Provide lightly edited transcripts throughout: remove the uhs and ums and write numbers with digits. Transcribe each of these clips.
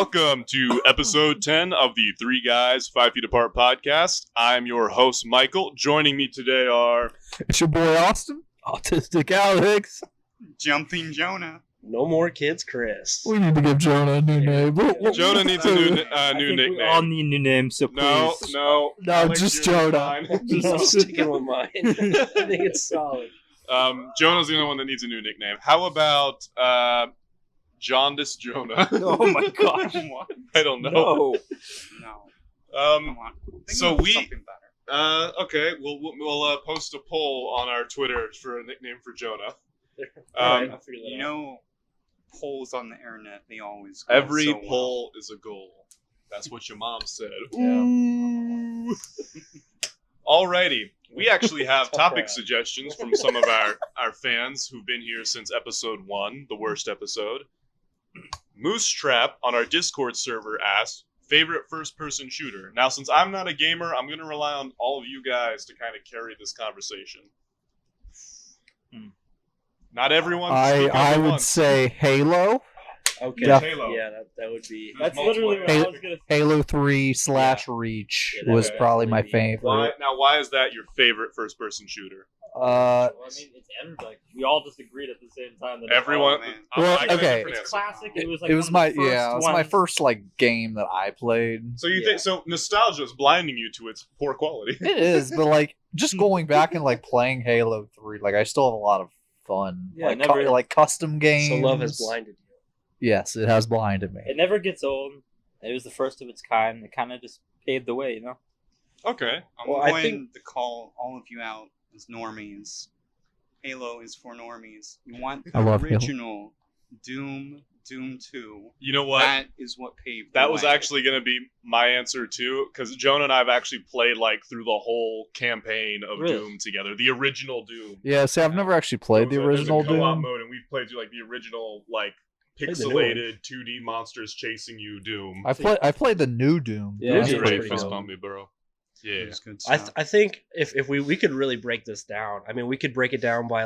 Welcome to episode 10 of the Three Guys, 5 Feet Apart podcast. I'm your host, Michael. Joining me today are... It's your boy, Austin. Autistic Alex. Jumping Jonah. No more kids, Chris. We need to give Jonah a new name. Jonah needs a new nickname. We all need new names, so please. No, Alex, just Jonah. I'm sticking with mine. I think it's solid. Jonah's the only one that needs a new nickname. How about Jaundice Jonah? Oh my gosh. I don't know. No. Come on. So Think of we- something better. Okay, we'll post a poll on our Twitter for a nickname for Jonah. Alright, I'll figure that You out. know, polls on the internet, they always go Every so well. poll is a goal. That's what your mom said. Yeah. Ooh. Alrighty. We actually have topic suggestions from some of our fans who've been here since episode 1, the worst episode. Moose Trap on our Discord server asked, favorite first-person shooter. Now, since I'm not a gamer, I'm going to rely on all of you guys to kind of carry this conversation. Not everyone. I would say Halo. Okay. Def- Halo. Yeah, that would be. That's literally what I was going to say. Halo 3 / Reach Yeah, that was would probably my definitely be- favorite. Why is that your favorite first-person shooter? I mean, it's like we all just agreed at the same time that Everyone. man. Well, I got a okay. different it's answer. classic. It was like It was one of my the first it was my ones. first game that I played. So you Yeah. think so? Nostalgia is blinding you to its poor quality. It is, but just going back and playing Halo 3, I still have a lot of fun. Yeah, never- Custom games. So love has blinded you. Yes, it has blinded me. It never gets old. It was the first of its kind. It kind of just paved the way, you know? Okay. I'm Well, I going think- to call all of you out as normies. Halo is for normies. You want the I love Halo. original Doom 2. You know what? That is what paved That the was way. actually going to be my answer too, because Jonah and I have actually played through the whole campaign of Really? Doom together, the original Doom. Yeah, see, I've never actually played the There's a original co-op Doom. mode, and we've played through the original the new pixelated 2D monsters chasing you Doom. I played the new Doom. Yeah, That's It's Doom's great. pretty Fist good. bump me, bro. Yeah. It was good I stuff. I think if we could really break this down. I mean, we could break it down by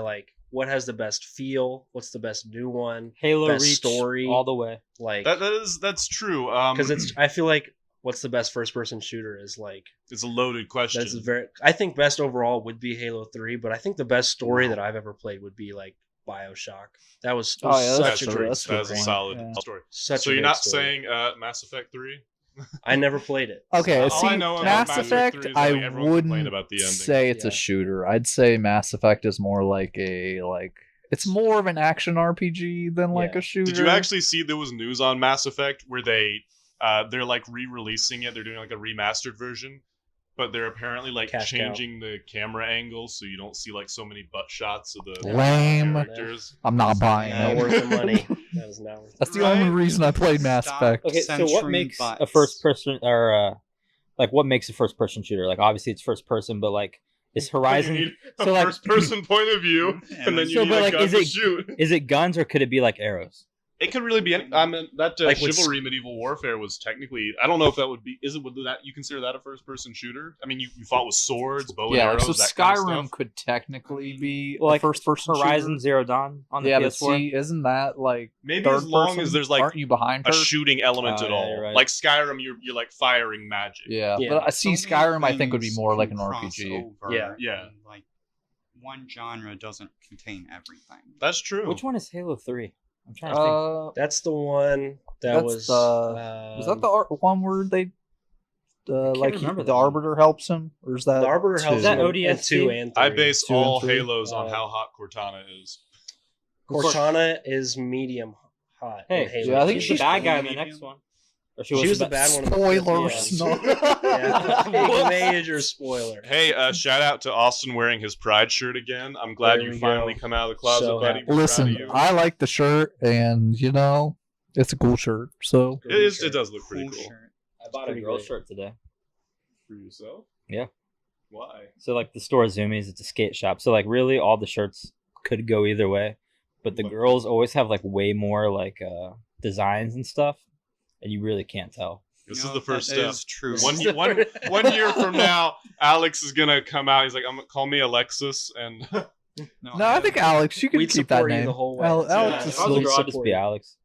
what has the best feel, what's the best new one, Halo Best Reach story. all the way. That's true. because I feel like what's the best first person shooter is it's a loaded question. that's very. I think best overall would be Halo 3, but I think the best story that I've ever played would be Bioshock. That was Oh, yeah, such that's a true. great That's story. That's a one. solid Yeah. story. Such So a you're great not story. saying Mass Effect 3? I never played it. Okay, All see, I know about Mass Mass Effect Effect, 3 is I everyone complained wouldn't about the ending. say it's Yeah. a shooter. I'd say Mass Effect is more it's more of an action RPG than Yeah. a shooter. Did you actually see there was news on Mass Effect where they're re-releasing it? They're doing a remastered version, but they're apparently Cash cow. changing the camera angle so you don't see so many butt shots of the Lame. characters. I'm not buying Not it. worth the money. That is not worth. That's the Right? only reason I played Mass Stop. Effect. Okay, so what Century makes a butts. first person, or what makes a first person shooter? Obviously it's first person, but is You Horizon... need a So, first-person point of view, and then you So, need but, a gun is to it- shoot. Is it guns or could it be arrows? It could really be. I mean, that Like with Chivalry Medieval Warfare was technically. I don't know if that would be. Would that you consider that a first-person shooter? I mean, you fought with swords, bow and Yeah, arrows. so that kind of Skyrim stuff. could technically be Well, a first-person Horizon shooter. Zero Dawn on the Yeah, but PS4? see, isn't that Maybe third as long person? as there's Aren't you behind a her? shooting element Oh, at yeah, all. you're right. Like Skyrim, you're firing magic. Yeah, Yeah. but I see So many Skyrim. I think would be things more like can an cross RPG. over, Yeah. Yeah. and, one genre doesn't contain everything. That's true. Which one is Halo 3? I'm trying to think. That's the one that That's was. was that the one where they remember the that one. Arbiter helps him, or is that the Arbiter helps Is that you ODST? in 2 and 3. I base 2 and all 3. Halos on Uh, how hot Cortana is. Cortana is medium hot. Hey, in Halo yeah, I think she's 2. the bad guy in the medium. next one. Or She was the bad one. in the first one. Spoilers. Yeah. No. Major spoiler. Hey, shout out to Austin wearing his Pride shirt again. I'm glad There you we finally go. come out of the closet, So buddy. happy. We're proud Listen, of you. I like the shirt, and it's a cool shirt. So It does look pretty cool. shirt. I bought a Pretty girl great. shirt today. For yourself? Yeah. Why? So the store Zoomies, it's a skate shop. So really all the shirts could go either way. But the But- girls always have way more designs and stuff. And you really can't tell. This You is know, the first that step. is true. One year from now, Alex is gonna come out. He's like, "I'm gonna call me Alexis," and no, I think Alex, you can We'd keep that support you name. the whole way. Alex Yeah. is If I was a still girl, I'd just be Alex.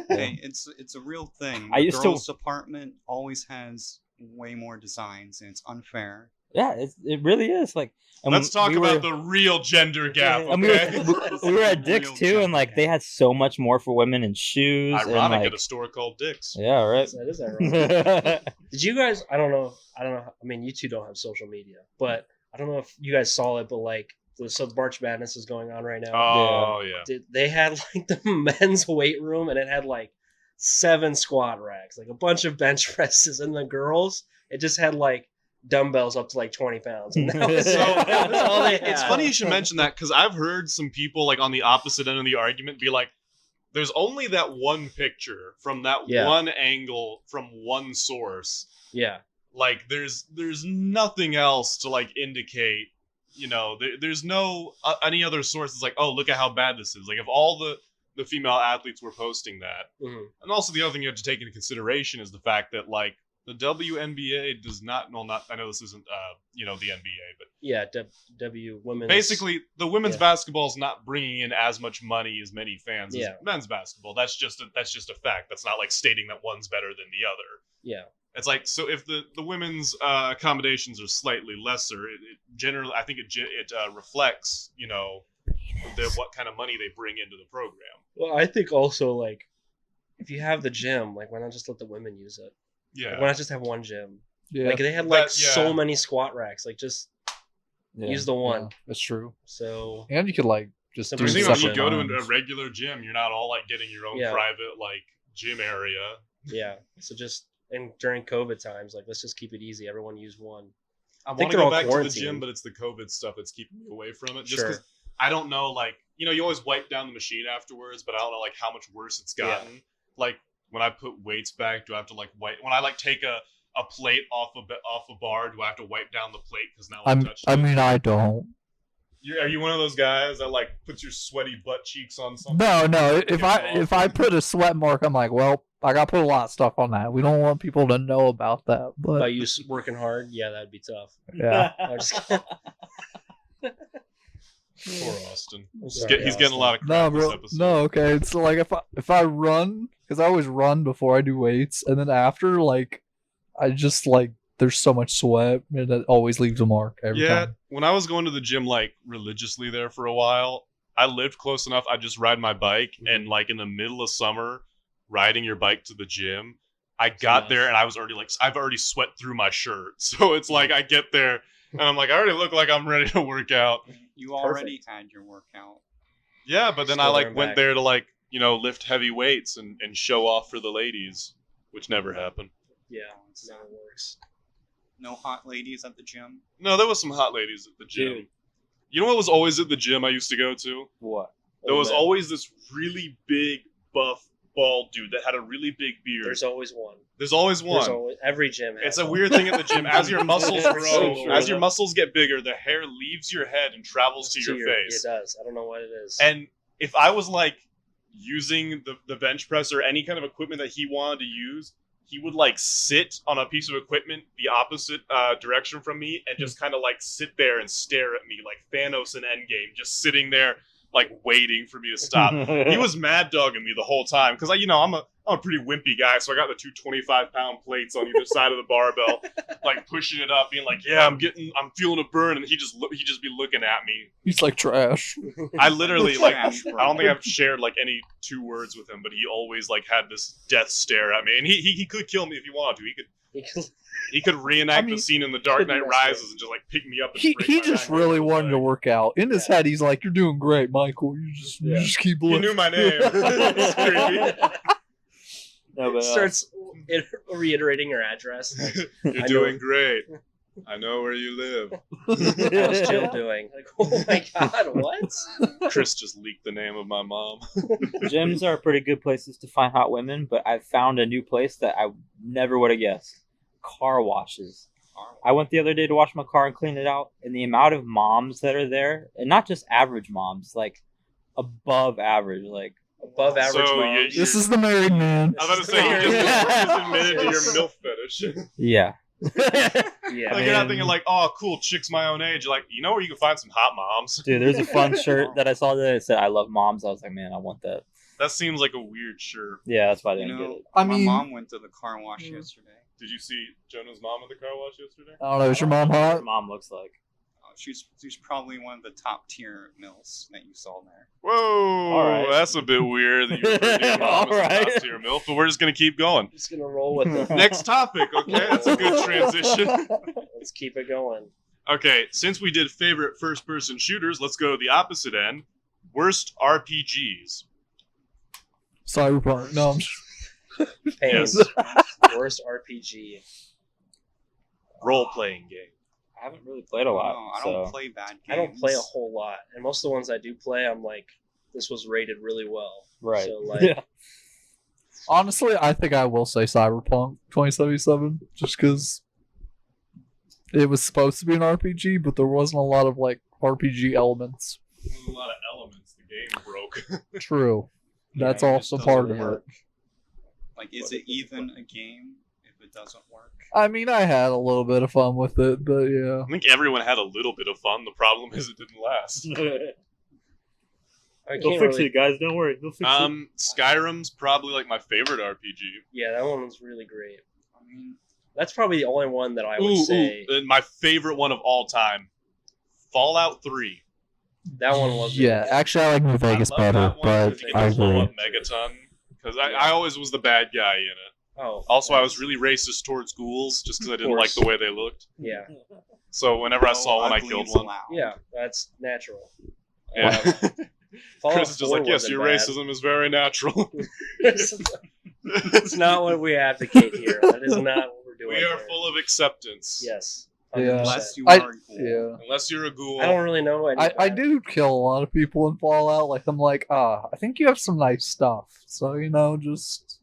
Hey, it's a real thing. I The used to- girls' department always has way more designs, and it's unfair. Yeah, it really is. Like, and Let's talk we about were- the real gender gap. And Okay. we were at Dick's Real too, and like gender they gap. had so much more for women in shoes. Ironic and, like, at a store called Dick's. yeah, right. That is ironic. Did you guys? I don't know. I mean, you two don't have social media, but I don't know if you guys saw it. But like, so the March Madness is going on right now. Oh yeah. They had like the men's weight room, and it had like 7 squat racks, like a bunch of bench presses, and the girls, it just had like dumbbells up to like 20 pounds. And that was, that was all they had. It's funny you should mention that because I've heard some people like on the opposite end of the argument be like, "There's only that one picture from that Yeah. one angle from one source. Yeah. Like there's nothing else to like indicate. You know, there's no any other source that's like, oh, look at how bad this is. Like if all the female athletes were posting that, Mhm. and also the other thing you have to take into consideration is the fact that like the WNBA does not. Well, not I know this isn't the NBA, but Yeah. W women's. basically the women's Yeah. basketball is not bringing in as much money as many fans Yeah. as men's basketball. That's just a fact. That's not like stating that one's better than the other. Yeah. It's like, so if the women's accommodations are slightly lesser, it generally I think it reflects what kind of money they bring into the program. Well, I think also like if you have the gym, like why not just let the women use it? Yeah. Like, why not just have one gym? Yeah, Like they had like That- yeah. so many squat racks. Like just yeah, use the one. yeah, that's true. So And you could like just The do I reason think why when you separate go to times. a regular gym, you're not all like getting your own Yeah. private like gym area. yeah. So just and during COVID times, like let's just keep it easy. Everyone use one. I think want to they're go all back to the quarantined. gym, but it's the COVID stuff that's keeping me away from it. Just Sure. because I don't know, like, you always wipe down the machine afterwards, but I don't know, like, how much worse it's gotten. Like, when I put weights back, do I have to, like, wipe? When I, like, take a plate off a bar, do I have to wipe down the plate because now I've touched it? I don't. Are you one of those guys that, like, puts your sweaty butt cheeks on something? No. Get If I put a sweat mark, I'm like, well, I got to put a lot of stuff on that. We don't want people to know about that. By But you working hard, yeah, that'd be tough. yeah, I'm just kidding. Poor Austin. I'm He's, sorry, he's getting a lot of no, crap this bro, episode. no. Okay, it's like if I run, because I always run before I do weights, and then after, like, I just like there's so much sweat, and it always leaves a mark every Yeah, time. when I was going to the gym like religiously there for a while, I lived close enough. I'd just ride my bike, and like in the middle of summer, riding your bike to the gym, I got there and I was already like, I've already sweat through my shirt. So it's like I get there and I'm like, I already look like I'm ready to work out. You already had your workout. Yeah, but then I Still like there and went back. there to like lift heavy weights and show off for the ladies, which never happened. Yeah, it never works. No hot ladies at the gym. No, there was some hot ladies at the gym. Dude. You know what was always at the gym I used to go to? What? There Oh, was man. always this really big, buff, bald dude that had a really big beard. There's always one. There's always one. There's always, every gym has It's a one. weird thing at the gym. As your muscles It's grow, so true. as your muscles get bigger, the hair leaves your head and travels to your face. It does. I don't know what it is. And if I was like using the bench press or any kind of equipment that he wanted to use, he would like sit on a piece of equipment the opposite direction from me and just kind of like sit there and stare at me like Thanos in Endgame, just sitting there like waiting for me to stop. He was mad dogging me the whole time because I'm a pretty wimpy guy, so I got the two 25-pound plates on either side of the barbell, like pushing it up, being like, "Yeah, I'm feeling a burn," and he just be looking at me. He's like trash. I literally like Trash, bro. I don't think I've shared like any 2 words with him, but he always like had this death stare at me, and he could kill me if he wanted to. He could reenact I mean, the scene in The Dark could Knight mess Rises with- and just like pick me up. And He break he my just back really and wanted to leg. work out. In his head, he's like, "You're doing great, Michael. You Yeah. just keep He lifting." knew my name. It's creepy. No, but, starts reiterating your address. Like, You're I doing know. great. I know where you live. how's Jill doing? Like, oh my god, what? Chris just leaked the name of my mom. gyms are pretty good places to find hot women, but I found a new place that I never would have guessed. Car washes. I went the other day to wash my car and clean it out, and the amount of moms that are there, and not just average moms, like above average, like Above average So, moms. This is the married man. I was about to say, you just admitted to your MILF fetish. yeah. Yeah. Like, you're not thinking like, oh, cool, chick's my own age. You're like, you know where you can find some hot moms? Dude, there's a fun shirt that I saw that said "I love moms." I was like, man, I want that. That seems like a weird shirt. Yeah, that's why I You didn't get know, it. I my mean- mom went to the car wash Mm. yesterday. Did you see Jonah's mom at the car wash yesterday? I don't know. Is your mom I don't know what hot? your mom looks like. She's probably one of the top tier milfs that you saw there. Whoa, Alright. that's a bit weird that you refer to your mom as a Alright. top tier MILF, but we're just going to keep going. Just gonna roll with it. Next topic, okay? That's a good transition. Let's keep it going. Okay, since we did favorite first-person shooters, let's go to the opposite end. Worst RPGs. Cyberpunk. No, I'm Pains. Yes. Worst RPG. Role-playing game. I haven't really played a lot. I so. don't play bad games. I don't play a whole lot, and most of the ones I do play, I'm like, this was rated really well. Right. So like, Yeah. honestly, I think I will say Cyberpunk 2077, just because it was supposed to be an RPG, but there wasn't a lot of like RPG elements. There's a lot of elements. The game broke. True, that's Yeah, it also just part doesn't of it. work. Like, is it even a game if it doesn't work? I mean, I had a little bit of fun with it, but yeah. I think everyone had a little bit of fun. The problem is it didn't last. I They'll can't fix really. it, guys. Don't worry. They'll fix it. Skyrim's probably like my favorite RPG. Yeah, that one was really great. I mean, That's probably the only one that I would say. And my favorite one of all time, Fallout 3. That one was. Yeah, actually, I like New Vegas I love better, that one but because it I can blow agree. up Megaton. Because I always was the bad guy in it. Oh. Also, I was really racist towards ghouls just because I didn't like course. the way they looked. Yeah. So whenever I saw one, I ugly killed is one. allowed. Yeah, that's natural. Yeah. Fallout Chris is just 4 like, yes, wasn't your bad. racism is very natural. It's not what we advocate here. That is not what we're doing. We are here. full of acceptance. Yes. Yeah. 100%. Unless you I- are a ghoul. Yeah. Unless you're a ghoul. I don't really know. I do kill a lot of people in Fallout. Like, I'm like, I think you have some nice stuff. So, just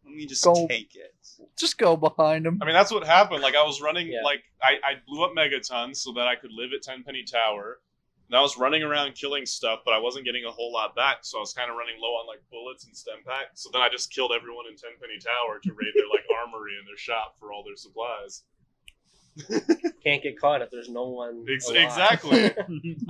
Let me just Go. take it. go behind them. I mean, that's what happened. Like, I was running, Yeah. like, I blew up Megaton so that I could live at Tenpenny Tower. And I was running around killing stuff, but I wasn't getting a whole lot back, so I was kind of running low on, like, bullets and stem pack. So then I just killed everyone in Tenpenny Tower to raid their, like, armory and their shop for all their supplies. Can't get caught if there's no one. alive. Exactly.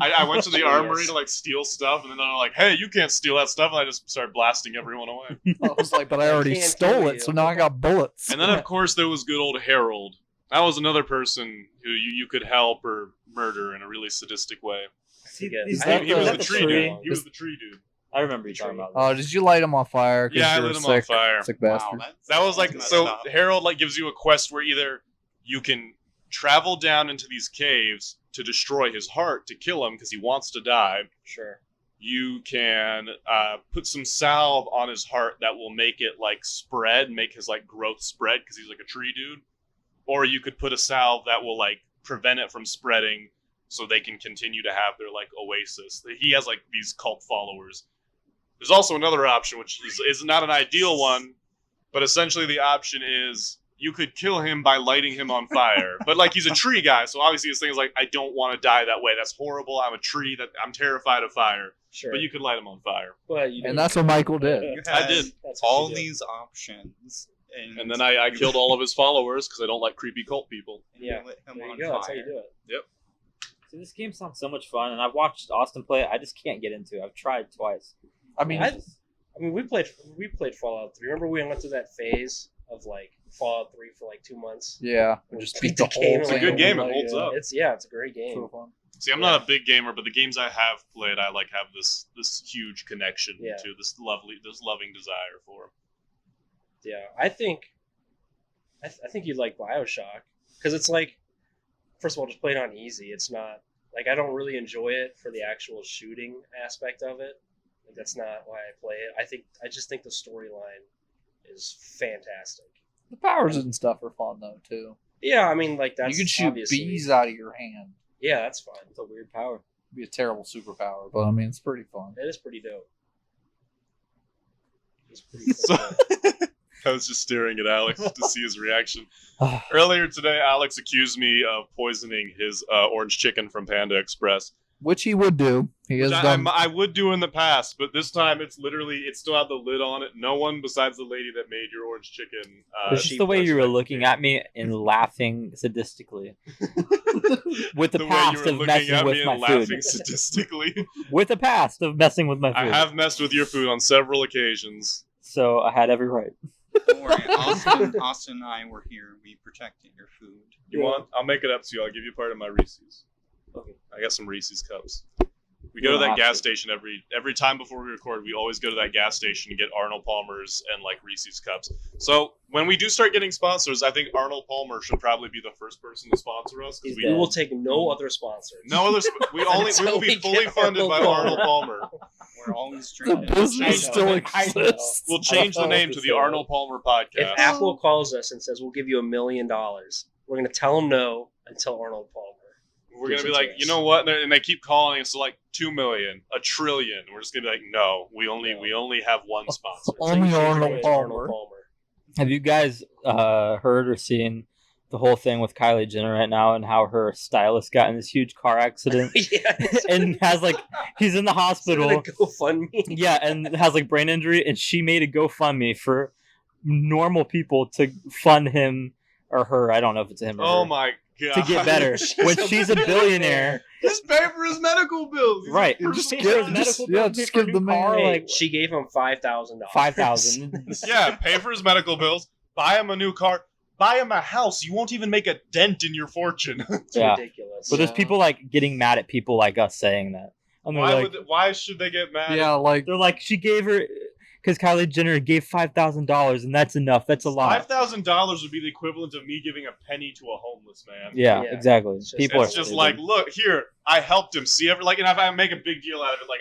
I went to the armory to, like, steal stuff, and then they're like, hey, you can't steal that stuff, and I just started blasting everyone away. I was like, but I already can't stole kill it, you. so now I got bullets. And then, of course, there was good old Harold. That was another person who you could help or murder in a really sadistic way. See, Again, is I that He think was is the that tree tree? dude. He was the tree dude. I remember you talking about Oh, that. did you light him on fire? 'Cause Yeah, I you were lit him sick, on fire. sick Wow, bastard. That was like, that's so messed up. Harold like gives you a quest where either you can travel down into these caves to destroy his heart to kill him because he wants to die. Sure. You can put some salve on his heart that will make it like spread, make his like growth spread because he's like a tree dude. Or you could put a salve that will like prevent it from spreading so they can continue to have their like oasis. He has like these cult followers. There's also another option, which is not an ideal one, but essentially the option is you could kill him by lighting him on fire. But like he's a tree guy, so obviously his thing is like, I don't want to die that way. That's horrible. I'm a tree. That I'm terrified of fire. Sure. But you could light him on fire. Well, you And do. that's what Michael did. You I had did. That's what all you do. these options, And then I killed all of his followers because I don't like creepy cult people. and you Yeah. lit him There you on go. That's how fire. you do it. See, this game sounds so much fun, and I've watched Austin play it. I just can't get into it. I've tried twice. I mean, I mean, we played Fallout 3. Remember we went through that phase of like Fallout 3 for like 2 months. yeah, just beat the Beat the game whole in, thing. like, a good game, it Like, holds up. It's a great game. so fun. See, I'm not a big gamer, but the games I have played, I like have this huge connection Yeah. to this loving desire for. Yeah, I think you'd like Bioshock because it's like, first of all, just play it on easy. It's not like I don't really enjoy it for the actual shooting aspect of it. Like, that's not why I play it. I just think the storyline is fantastic. The powers and stuff are fun though too. Yeah, I mean, like that's You can shoot obviously- bees out of your hand. Yeah, that's fun. It's a weird power. It'd be a terrible superpower, but I mean, it's pretty fun. It is pretty dope. It's pretty So, cool. I was just staring at Alex to see his reaction. Earlier today, Alex accused me of poisoning his orange chicken from Panda Express. which he would do. He has done. I would do in the past, but this time it's still had the lid on it. No one besides the lady that made your orange chicken. It's just the way you were looking at me and laughing sadistically. With the way past you were of looking messing at with me my and laughing food. sadistically. With the past of messing with my food. I have messed with your food on several occasions. So I had every right. Don't worry, Austin and I were here. We protected your food. You want? I'll make it up to you. I'll give you part of my Reese's. Okay. I got some Reese's cups. We go to that gas station every time before we record. We always go to that gas station and get Arnold Palmer's and like Reese's cups. So when we do start getting sponsors, I think Arnold Palmer should probably be the first person to sponsor us because We will take no other sponsors. no other. We will be fully funded by Arnold Palmer. We're always The drinking. business I still know. exists. We'll change the name to the Arnold Palmer Podcast. If Apple calls us and says we'll give you $1 million, we're gonna tell them no until Arnold Palmer. We're gonna be like, you know what? And they keep calling us like 2 million, a trillion. We're just gonna be like, no, we only have one sponsor. Only So you Arnold choose Palmer. Have you guys heard or seen the whole thing with Kylie Jenner right now and how her stylist got in this huge car accident Yeah, and has like he's in the hospital. GoFundMe. Yeah, and has like brain injury, and she made a GoFundMe for normal people to fund him or her. I don't know if it's him or Oh her, my god! to get better. When she's a billionaire, Just pay for his medical bills. He's right? a Just personal pay for his doctor. medical yeah, bills, just pay for give a the new car, man- like She gave him $5,000. $5,000. Yeah, pay for his medical bills. Buy him a new car. Buy him a house. You won't even make a dent in your fortune. It's Yeah. ridiculous. But there's people like getting mad at people like us saying that. And they're like, Why should they get mad? Yeah, like they're like, she gave her because Kylie Jenner gave $5,000, and that's enough. That's a lot. $5,000 would be the equivalent of me giving a penny to a homeless man. Yeah, Yeah. exactly. It's just- People It's are just stupid. like, look here, I helped him. See, and if I make a big deal out of it, like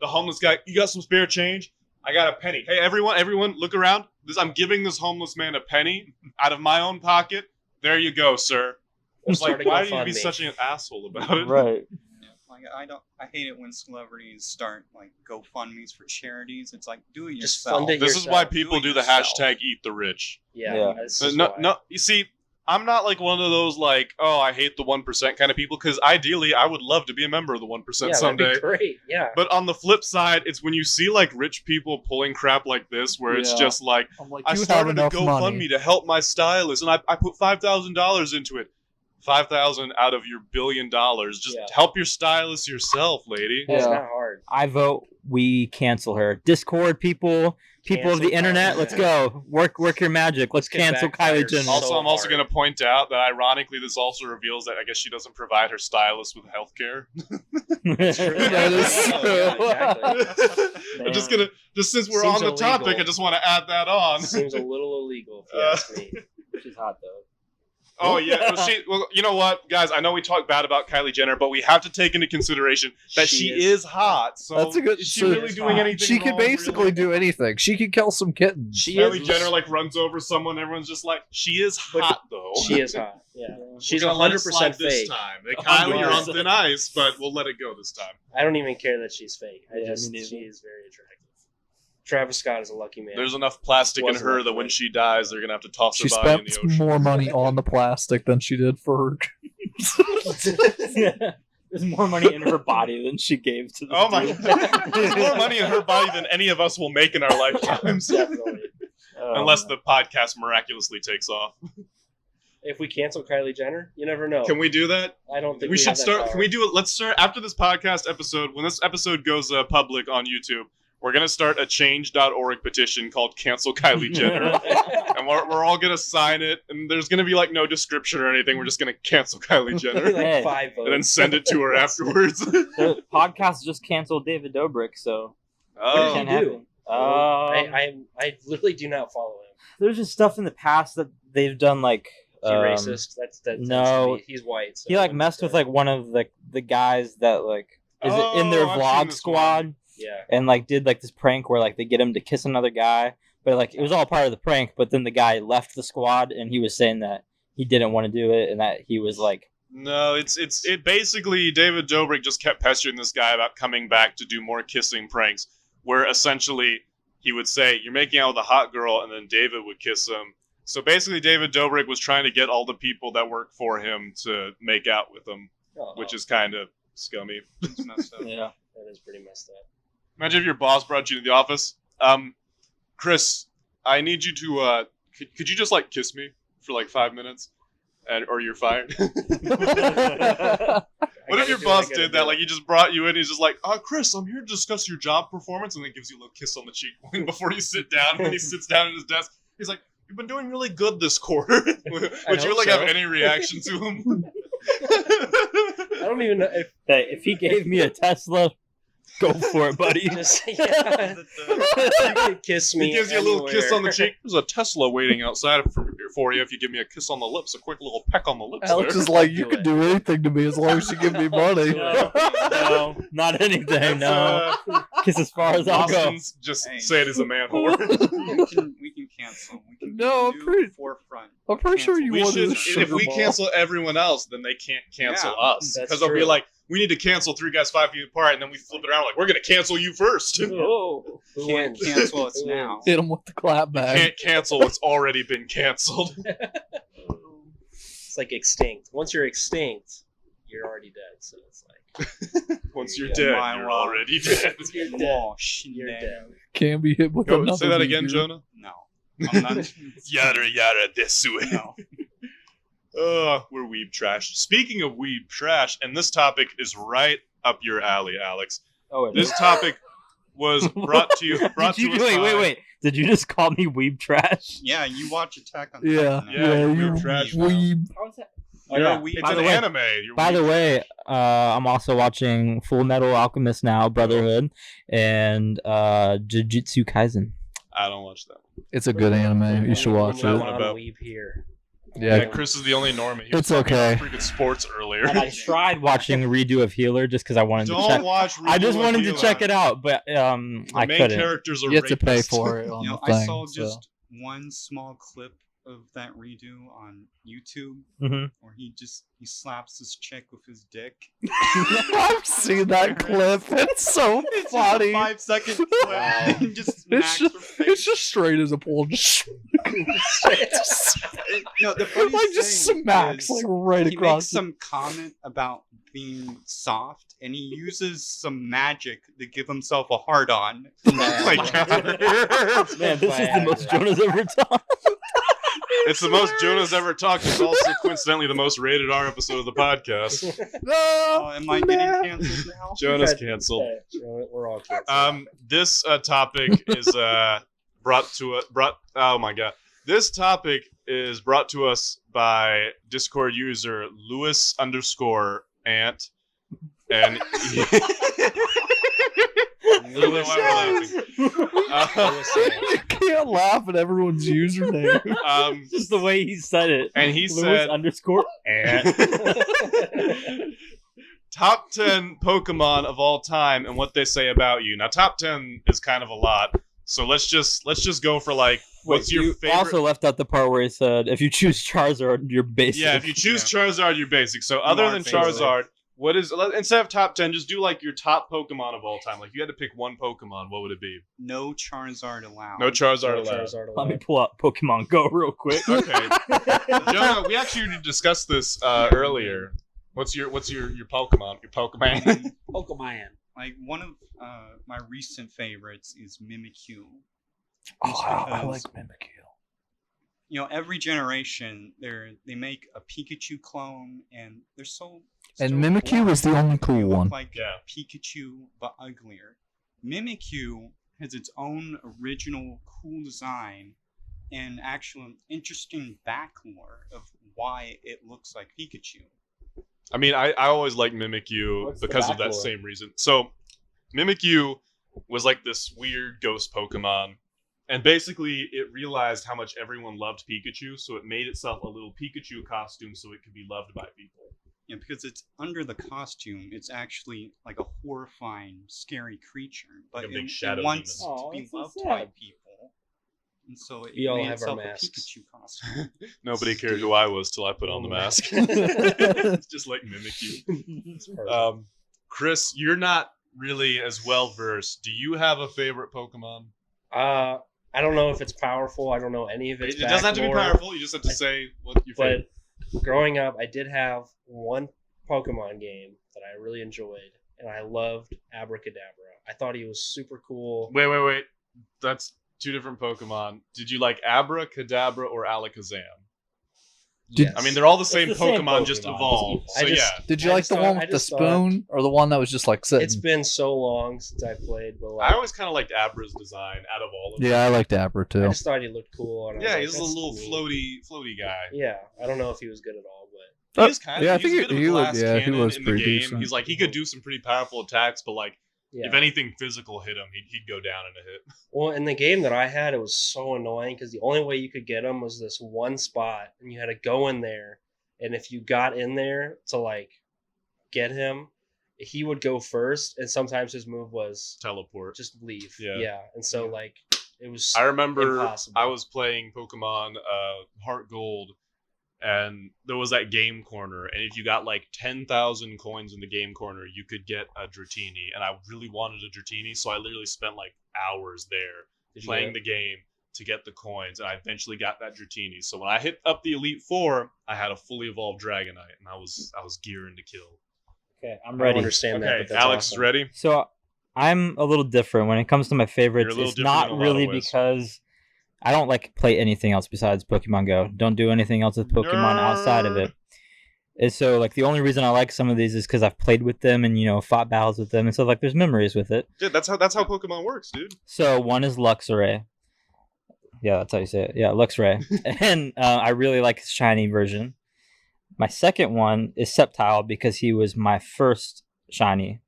the homeless guy, you got some spare change? I got a penny. Hey, everyone, look around. I'm giving this homeless man a penny out of my own pocket. There you go, sir. It's like, Starting why do you GoFundMe. be such an asshole about it? right. Yeah, like I hate it when celebrities start like GoFundMes for charities. It's like do it Just yourself. fund it This is why yourself. people do the yourself. hashtag eat the rich. Yeah. Yeah. This is No, why. no, you see, I'm not like one of those like, oh, I hate the 1% kind of people, because ideally I would love to be a member of the 1% Yeah, someday. that'd be great. Yeah. But on the flip side, it's when you see like rich people pulling crap like this, where it's Yeah. just like, I'm like, I you have started a enough GoFundMe money. to help my stylist, and I put $5,000 into it. $5,000 out of your $1 billion. Just Yeah. help your stylist yourself, lady. It's Yeah. not hard. I vote we cancel her. Discord people of Cancel the internet, Kylie let's Jenner. go. Work your magic. Let's Get cancel backfired Kylie Jenner. so Also, I'm also hard. going to point out that ironically, this also reveals that I guess she doesn't provide her stylist with health care. That is Oh, yeah, exactly. I'm just gonna, since we're Seems on the topic, illegal. I just want to add that on. Seems a little illegal, if you ask me. She's hot though. Oh yeah, well, you know what, guys? I know we talk bad about Kylie Jenner, but we have to take into consideration that she is hot. So That's a good- is she so- really doing anything? She could wrong, basically really? do anything. She could kill some kittens. She Kylie is Jenner like runs over someone. Everyone's just like, she is But hot though. She is hot. Yeah. She's We're gonna let it 100% slide this fake. time. Hey, Kylie, you're on 100%. thin ice, but we'll let it go this time. I don't even care that she's fake. Yeah, She me neither. is very attractive. Travis Scott is a lucky man. There's enough plastic in Wasn't her that that when great? she dies, they're gonna have to toss She her body in spent the ocean. more money on the plastic than she did for her. There's more money in her body than she gave to the Oh my dude. god! There's more money in her body than any of us will make in our lifetimes, Definitely. unless the podcast miraculously takes off. If we cancel Kylie Jenner, you never know. Can we do that? I don't think We should have that start. power. Can we do it? Let's start after this podcast episode. When this episode goes public on YouTube, we're gonna start a change.org petition called "Cancel Kylie Jenner," and we're all gonna sign it. And there's gonna be like no description or anything. We're just gonna cancel Kylie Jenner like Hey. 5 votes. and then send it to her afterwards. The podcast just canceled David Dobrik, so What did Oh, he can't do? happen. I literally do not follow him. There's just stuff in the past that they've done, like Is he racist? That no. he's white. So he like messed with like one of the guys that like is it in their Oh, I've seen vlog this squad. one. yeah. And like did like this prank where like they get him to kiss another guy, but like it was all part of the prank. But then the guy left the squad, and he was saying that he didn't want to do it, and that he was like, No, it basically David Dobrik just kept pestering this guy about coming back to do more kissing pranks, where essentially he would say, "You're making out with a hot girl," and then David would kiss him. So basically, David Dobrik was trying to get all the people that work for him to make out with him, which is kind of scummy. It's messed up. Yeah. That is pretty messed up. Imagine if your boss brought you to the office. Chris, I need you to. Could you just like kiss me for like 5 minutes, or you're fired? What if your boss did that? Like he just brought you in. He's just like, Chris, I'm here to discuss your job performance, and then gives you a little kiss on the cheek before you sit down. And then he sits down at his desk. He's like, "You've been doing really good this quarter." Would you like have any reaction to him? I don't even know if Hey, if he gave me a Tesla, go for it, buddy. just yeah. You can kiss me. He gives you a little kiss on the anywhere. cheek. There's a Tesla waiting outside for you if you give me a kiss on the lips, a quick little peck on the lips. Alex there. is like, you Do can it. do anything to me as long as you give me money. No, not anything. No, kiss as far as I'll go. Austin's just Hey. saying he's a man whore. We can cancel. We can No, do I'm pretty- forefront. I'm pretty sure you We wanted should, a if we sugar ball. cancel everyone else, then they can't cancel Yeah, us. that's Because they'll be true. like, we need to cancel 3 guys 5 feet apart, and then we flip it around like, we're going to cancel you first. Oh, who Can't wins? cancel us Who now. Hit him with the clap bag. Can't cancel what's already been canceled. It's like extinct. Once you're extinct, you're already dead. So it's like Once you're Yeah. dead, My you're law. already dead. you're dead. Wash. You're dead. Can be hit with Go, another. say that again, meteor. Jonah. No. I'm not. Yada yada desu. No. We're weeb trash. Speaking of weeb trash, and this topic is right up your alley, Alex. Oh, it This is. topic was brought to you. Brought Did you, to us by, wait. Did you just call me weeb trash? Yeah, you watch Attack on Yeah, Titan. Yeah, you're you weeb trash. weeb. How's that? You're yeah. a weeb. It's By an the way- anime. You're By the weeb way, trash. I'm also watching Full Metal Alchemist now, Brotherhood, and Jujutsu Kaisen. I don't watch that. It's a good anime. You should watch that it. one about- Weeb here. Yeah, Yeah, Chris is the only normie. He was It's talking about okay. freaking sports earlier. And I tried watching a redo of Healer just because I wanted to Don't check. watch. I just Redo of wanted to Healer. check it out, but The I main couldn't. characters are you have to pay rapists. for it on You know, the thing. I saw so. just one small clip of that redo on YouTube hmm where he slaps his chick with his dick. I've seen that clip. It's so It's funny. just a 5-second clip. Wow. He just It's smacks just, her face. it's just straight as a pole. Just, No, the funniest like just thing smacks is like right he makes across. some comment about being soft, and he uses some magic to give himself a hard on. Oh my God. Man, this is the most Jonah's ever done. It's the most Jonah's ever talked. It's also coincidentally the most rated R episode of the podcast. No, Oh, am I getting canceled now? Jonah's canceled. We're all canceled. This topic is oh my God. This topic is brought to us by Discord user Lewis_Ant, and Lewis Why we're laughing. you can't laugh at everyone's username. Just the way he said it. And he Lewis said, _Ant. top 10 Pokemon of all time and what they say about you. Now, top 10 is kind of a lot, so let's just go for like, what's your you favorite? also left out the part where he said, if you choose Charizard, you're basic. Yeah, if you choose Charizard, you're basic. So other are than basic. Charizard, what is instead of top 10, just do like your top Pokemon of all time. Like, if you had to pick one Pokemon, what would it be? No Charizard allowed. No Charizard allowed. Let me pull out Pokemon Go real quick. Okay, Jonah, we actually discussed this earlier. What's your Pokemon? Your Pokemon? Pokemon. Like one of my recent favorites is Mimikyu. Oh, I because- like Mimikyu. You know, every generation they make a Pikachu clone, and they're so. And still Mimikyu boring. was the only cool They look one. Like Yeah. Pikachu, but uglier. Mimikyu has its own original cool design and actual interesting backlore of why it looks like Pikachu. I mean, I always liked Mimikyu What's the because of that backlore? same reason. So, Mimikyu was like this weird ghost Pokemon. And basically, it realized how much everyone loved Pikachu, so it made itself a little Pikachu costume so it could be loved by people. Yeah, because it's under the costume, it's actually like a horrifying, scary creature. But Like a big it shadow wants demon. to Aw, be that's so loved sad. by people. And so it We all made have our itself a masks. Pikachu costume. Nobody cared who I was till I put on the Oh, mask. man. It's just like Mimikyu. It's perfect. Chris, you're not really as well versed. Do you have a favorite Pokemon? I don't know if it's powerful. I don't know any of its It doesn't have to be backlore, powerful. You just have to say what your favorite. But growing up, I did have one Pokemon game that I really enjoyed, and I loved Abracadabra. I thought he was super cool. Wait. That's two different Pokemon. Did you like Abracadabra or Alakazam? Did- Yes. I mean, they're all the It's same the same Pokemon, just Pokemon. evolved. I So just- yeah. Did you I like just the thought- one I with the just thought- spoon or the one that was just like sitting? It's been so long since I played, but like, I always kind of liked Abra's design out of all of them. Yeah, I liked Abra I too. just thought he looked cool. And I was Yeah, like, he's a "That's little cool." floaty guy. Yeah, I don't know if he was good at all, but He's kind of, yeah, I he's think a bit of a he glass was. Yeah, he cannon was in the pretty game. decent. He's like, he could do some pretty powerful attacks, but like, yeah. if anything physical hit him, he'd go down in a hit. Well, in the game that I had, it was so annoying because the only way you could get him was this one spot, and you had to go in there. And if you got in there to like get him, he would go first, and sometimes his move was Teleport. just leave. Yeah. And so like it was. I remember impossible. I was playing Pokemon Heart Gold, and there was that game corner, and if you got like 10,000 coins in the game corner, you could get a Dratini, and I really wanted a Dratini, so I literally spent like hours there Did you playing get the game to get the coins, and I eventually got that Dratini. So when I hit up the Elite Four, I had a fully evolved Dragonite, and I was gearing to kill. Okay, I'm I don't ready. understand that. Okay, But that's Alex awesome. is ready. So I'm a little different when it comes to my You're favorites. a little It's different not in a lot of really ways. because I don't like play anything else besides Pokemon Go. Don't do anything else with Pokemon outside of it. And so like the only reason I like some of these is because I've played with them and fought battles with them, and so like there's memories with it. Yeah, that's how Pokemon works, dude. So one is Luxray. Yeah, that's how you say it. Yeah, Luxray. And I really like his shiny version. My second one is Sceptile because he was my first shiny.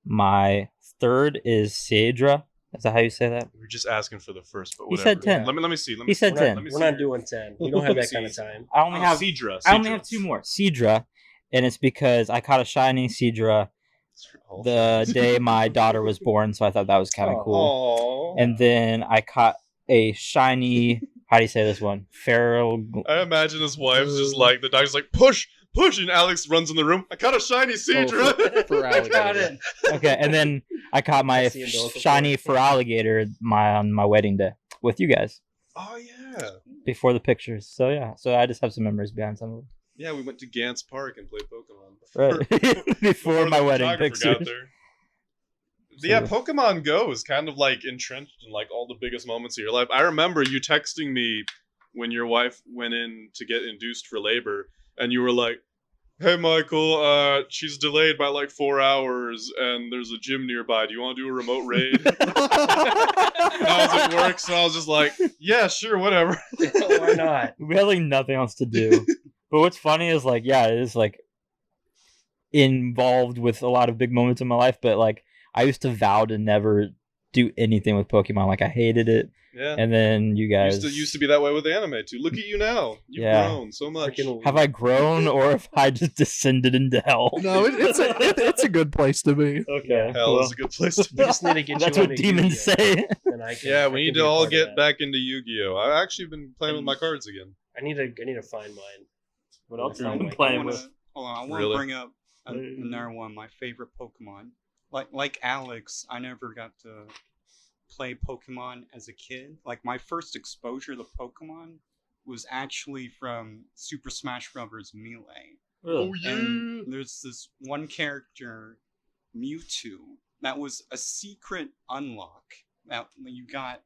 My third is Seadra. Is that how you say that? We're just asking for the first, but He whatever. said 10. Let me see. Let me He see. said We're 10. not, me we're see not your- doing 10. We don't have that kind of time. I only have Seadra. I only have two more. Seadra, and it's because I caught a shiny Seadra the day my daughter was born, so I thought that was kind of cool. Aww. And then I caught a shiny. How do you say this one? Feral. I imagine his wife's just like, the dog's like, push, and Alex runs in the room. I caught a shiny Seadra. for I got alligator. it. Okay, and then I caught my That's the umbilical shiny cord. Feraligatr on my wedding day with you guys Oh yeah. before the pictures. So yeah, so I just have some memories behind some of them. Yeah, we went to Gantz Park and played Pokemon Right before my the wedding photographer got pictures. there. So- Yeah, Pokemon Go is kind of like entrenched in like all the biggest moments of your life. I remember you texting me when your wife went in to get induced for labor, and you were like, "Hey Michael, she's delayed by like 4 hours, and there's a gym nearby. Do you want to do a remote raid?" And I was at work, so I was just like, "Yeah, sure, whatever." Why not? We had like nothing else to do. But what's funny is like, yeah, it is like involved with a lot of big moments in my life, but like I used to vow to never do anything with Pokemon. Like I hated it. Yeah. And then you guys Used to be that way with anime too. Look at you now. You've Yeah. grown so much. Freaking have I grown or have I just descended into hell? No, it's a good place to be. Okay. Hell well, is a good place to We be. just need to get that's you what into demons Yu-Gi-Oh! say. And I can, Yeah, I we can need be to a all part of get that. back into Yu-Gi-Oh! I've actually been playing with my cards again. I need to find mine. What else have have you you been been I playing wanna, with? hold on, I want to Really? bring up another one, my favorite Pokemon. Like Alex, I never got to play Pokemon as a kid. Like my first exposure to Pokemon was actually from Super Smash Bros. Melee. Oh And there's this one character, Mewtwo, that was a secret unlock that you got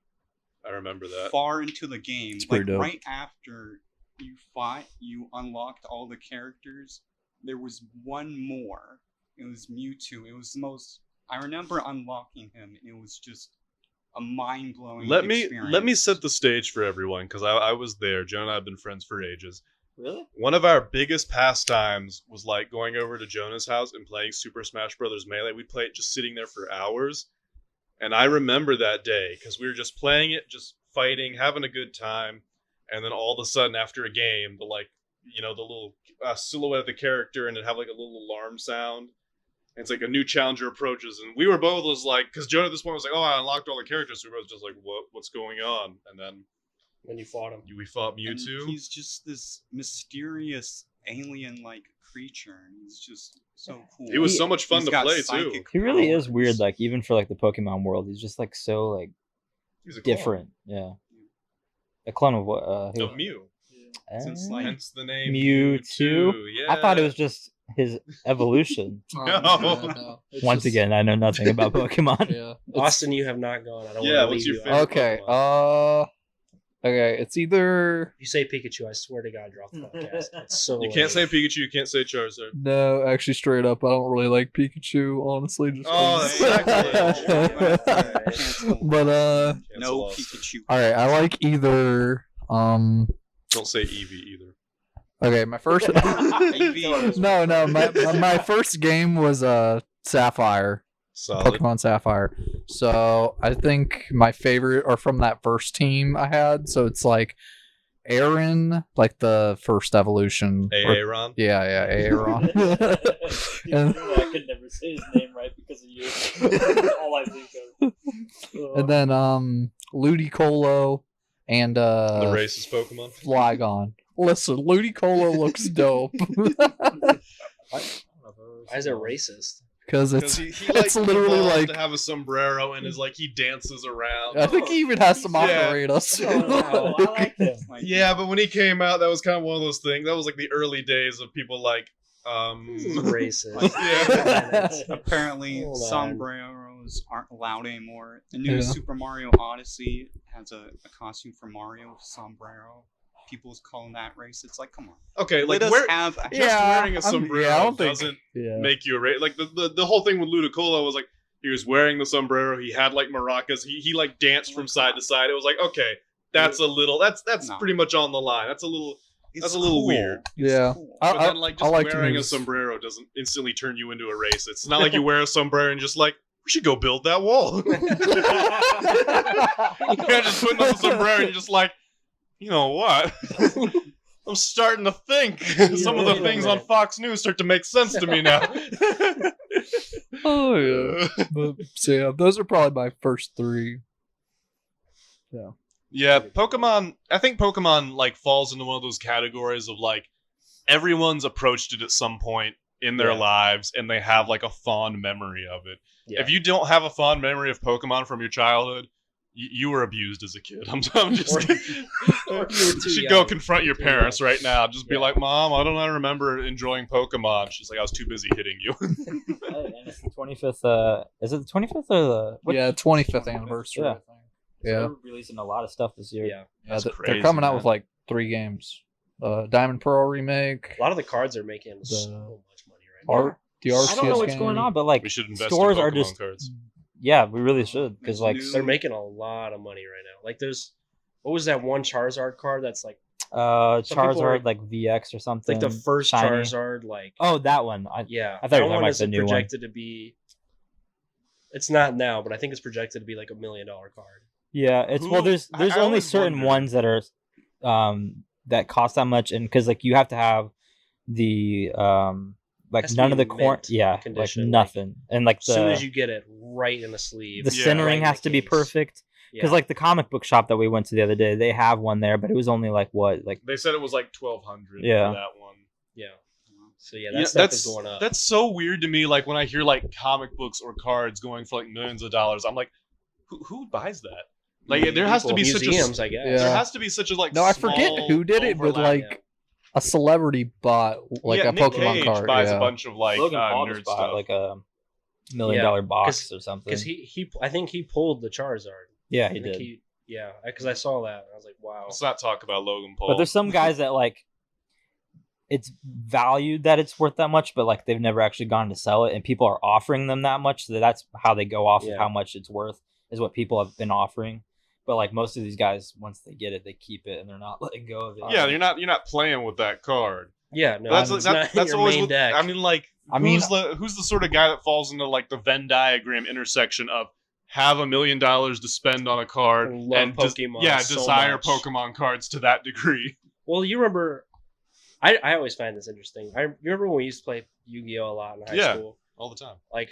I remember that. far into the game. It's Like pretty dope. right after you fought, you unlocked all the characters. There was one more. It was Mewtwo. It was the most. I remember unlocking him, and it was just a mind blowing. Let me set the stage for everyone because I was there. Jonah and I have been friends for ages. Really? One of our biggest pastimes was like going over to Jonah's house and playing Super Smash Bros. Melee. We'd play it just sitting there for hours. And I remember that day because we were just playing it, just fighting, having a good time. And then all of a sudden after a game, the little silhouette of the character and it'd have like a little alarm sound. And it's like a new challenger approaches. And we were both was like, because Jonah at this point was like, oh, I unlocked all the characters. So we were both just like, what's going on? And then When you fought him. we fought And Mewtwo. he's just this mysterious alien-like creature. And he's just so cool. He was so much fun He's to got play too. psychic He really is powers. weird, like even for like the Pokemon world, he's just like so like He's a clone different. Yeah. A clone of what? of Mew. Since, like, Hence the name Mewtwo? Yeah. I thought it was just his evolution. No. Once again, I know nothing about Pokemon. Yeah. Austin, you have not gone. I don't Yeah, want to what's leave your you out. favorite? Okay. Pokemon. Okay. It's either If you say Pikachu, I swear to God, drop the podcast. It's so You can't say lame. Pikachu. You can't say Charizard. no. Actually, straight up, I don't really like Pikachu. Honestly, just. Oh, 'cause- that's Cancel. But No Cancel us. Pikachu. all right. I like either. Don't say Eevee either. Okay. My first. no. My first game was Sapphire. Solid. Pokemon Sapphire. So I think my favorite are from that first team I had. So it's like Aaron, like the first evolution. Aaron. Yeah, Aaron. And- I could never say his name right because of you. That's all I think of. and then Ludicolo and The racist Pokemon. Flygon. Listen, Ludicolo looks dope. Why is it racist? Because Because it's he like it's literally evolved like to have a sombrero and is like he dances around. I think he even has some Yeah. operators. Oh, wow, I like him. Yeah, but when he came out, that was kind of one of those things. That was like the early days of people like This is racist. Yeah. Apparently, Hold on. sombreros aren't allowed anymore. The new Yeah. Super Mario Odyssey has a costume for Mario with sombrero. People's calling that racist. It's like, come on. Okay, like Let us where have a just Yeah, wearing a I'm- sombrero yeah, I don't think- doesn't Yeah. make you a like the whole thing with Ludicolo was like he was wearing the sombrero, he had like maracas, he like danced from side to side. It was like, okay, that's a little that's No. pretty much on the line. That's a little cool. weird. Yeah. cool. But I then like I just like wearing a moves. sombrero doesn't instantly turn you into a racist. It's not like you wear a sombrero and just like we should go build that wall. You're just putting on the sombrero and you're just like, you know what? I'm starting to think. Some of the wait a things on minute. Fox News start to make sense to me now. Oh yeah. But, so yeah, those are probably my first three. Yeah, Pokemon. I think Pokemon like falls into one of those categories of like everyone's approached it at some point in their Yeah. lives, and they have like a fond memory of it. Yeah. If you don't have a fond memory of Pokemon from your childhood, you were abused as a kid. I'm just. Or you were You too should go young. confront your Too parents young. right now. Just be Yeah. like, Mom, why don't I remember enjoying Pokemon? She's like, I was too busy hitting you. And it's the 25th. Is it the 25th or the? what- Yeah, 25th anniversary. Yeah. I think. Yeah. They're releasing a lot of stuff this year. Yeah. Yeah, That's they're crazy, coming out man. with like 3 games. Diamond Pearl remake. A lot of the cards are making so The much money right now. Art. The RCS I don't know what's game. going on, but like We should invest stores in Pokemon are just cards. yeah, we really should because It's like new. They're making a lot of money right now. Like there's what was that one Charizard card that's like Some people Charizard are- like VX or it's something. like the first shiny. Charizard like Oh, that one. yeah. I thought you were that talking one about is the new one. projected to be it's not now, but I think it's projected to be like $1 million card. Yeah, it's well. Who- There's I only always certain wondered. ones that are that cost that much, and because like you have to have the like Has to none be of the corn, mint yeah, condition, like like, nothing, and like As soon as the you get it right in the sleeve. the Yeah. centering right in has the to be case. perfect. Because Yeah. like the comic book shop that we went to the other day, they have one there, but it was only like what, like They said it was like 1,200 Yeah. for that one. yeah. So yeah, Yeah, that stuff is going up. That's so weird to me. Like when I hear like comic books or cards going for like millions of dollars, I'm like, who buys that? Like there has to People, be such museums, a I guess. Yeah. there has to be such a like. No, I forget small who did it, but overlap. like yeah. a celebrity bought like Yeah, a Nick Pokemon Cage card. buys yeah. a bunch of like Logan Paul nerd just bought stuff. like a $1 million box or something. Because he I think he pulled the Charizard. yeah, I he think did. Yeah, because I saw that. And I was like, wow. Let's not talk about Logan Paul. But there's some guys that like it's valued that it's worth that much, but like they've never actually gone to sell it, and people are offering them that much. So that's how they go off Yeah. of how much it's worth is what people have been offering. But like most of these guys, once they get it, they keep it and they're not letting go of it. yeah, you're not playing with that card. Yeah, no, That's it's that, not that's your always main what, deck. I mean, like, I mean- who's the sort of guy that falls into like the Venn diagram intersection of have $1 million to spend on a card And love Pokemon so desire much. Pokemon cards to that degree. Well, you remember, I always find this interesting. You remember when we used to play YuGiOh a lot in high Yeah. school? All the time. Like,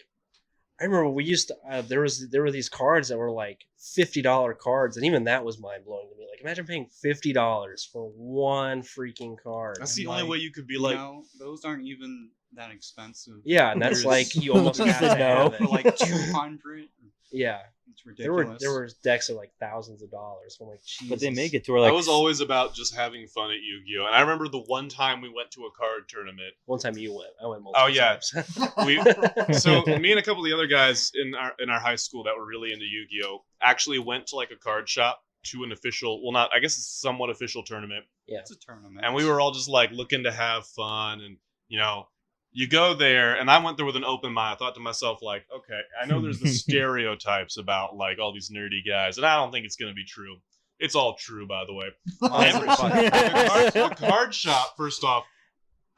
I remember we used to, there were these cards that were like $50 cards, and even that was mind blowing to me. Like, imagine paying $50 for one freaking card. That's the And, only like, way you could be You like. know, those aren't even that expensive. Yeah, and that's There's- like you almost have to No. have For it. like 200. Yeah, It's There ridiculous. were decks of like thousands of dollars. I'm like, Jesus. But they make it to where like I was always about just having fun at Yu-Gi-Oh! And I remember the one time we went to a card tournament. One time you went. I went multiple Oh, yeah. times. So me and a couple of the other guys in our high school that were really into Yu-Gi-Oh! Actually went to like a card shop to an official, well, not, I guess it's a somewhat official tournament. It's a tournament. And we were all just like looking to have fun, and you go there, and I went there with an open mind. I thought to myself, like, okay, I know there's the stereotypes about like all these nerdy guys, and I don't think it's gonna be true. It's all true, by the way. The card shop, first off,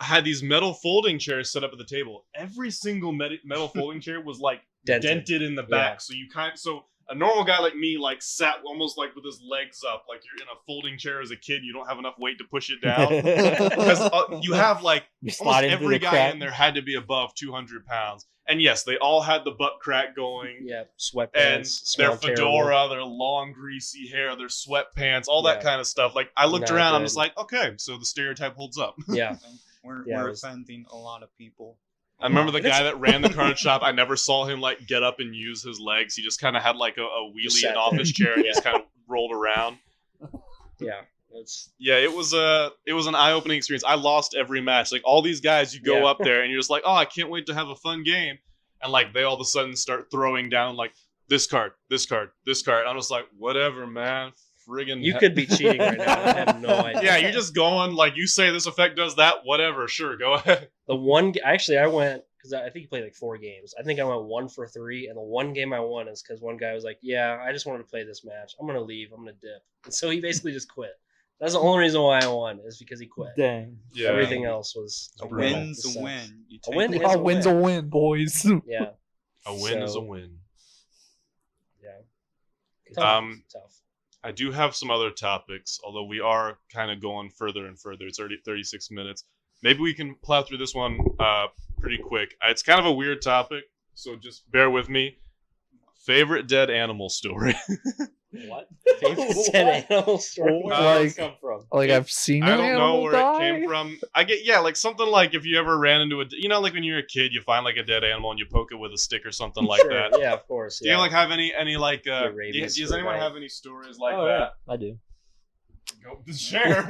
had these metal folding chairs set up at the table. Every single metal folding chair was like dented in the back, Yeah. so a normal guy like me like sat almost like with his legs up, like you're in a folding chair as a kid. You don't have enough weight to push it down because you have like You almost slide into every the guy crack. in there had to be above 200 pounds. And yes, they all had the butt crack going. Yeah, And sweatpants. their smelled fedora, terrible. their long greasy hair, their sweatpants, all that Yeah. kind of stuff. Like I looked Not around, I'm good. just like, okay, so the stereotype holds up. Yeah, We're Yeah, it was- offending a lot of people. I remember the And it's- guy that ran the card shop. I never saw him like get up and use his legs. He just kind of had like a Just wheelie sat in office there. chair and Yeah. just kind of rolled around. yeah. It's Yeah, it was an eye-opening experience. I lost every match. Like all these guys, you go Yeah. up there and you're just like, oh, I can't wait to have a fun game, and like they all of a sudden start throwing down like this card, this card, this card. I'm just like, whatever, man. Friggin' you could be cheating right now. I have no idea. Yeah, you're just going like you say this effect does that, whatever. Sure, go ahead. The one actually I went because I think he played like 4 games. I think I went 1 for 3, and the one game I won is because one guy was like, "Yeah, I just wanted to play this match. I'm gonna leave. I'm gonna dip." And so he basically just quit. That's the only reason why I won is because he quit. Dang. Yeah, Everything else was A brutal. win's Sucks. a win. You A take win it. is A win's a win, boys. Yeah, a win is a So- win. yeah. Tough. I do have some other topics, although we are kind of going further and further. It's already 36 minutes. Maybe we can plow through this one pretty quick. It's kind of a weird topic, so just bear with me. Favorite dead animal story? What? Favorite dead animal story. Where Uh, did this come from? Like I've seen I an don't know animal where die. it came from. I get like something like if you ever ran into like when you're a kid, you find like a dead animal and you poke it with a stick or something like Sure, that. Yeah, of course. Do Yeah. you like have any like rabies does for a anyone guy. have any stories like Oh, that? yeah, I do. Go share.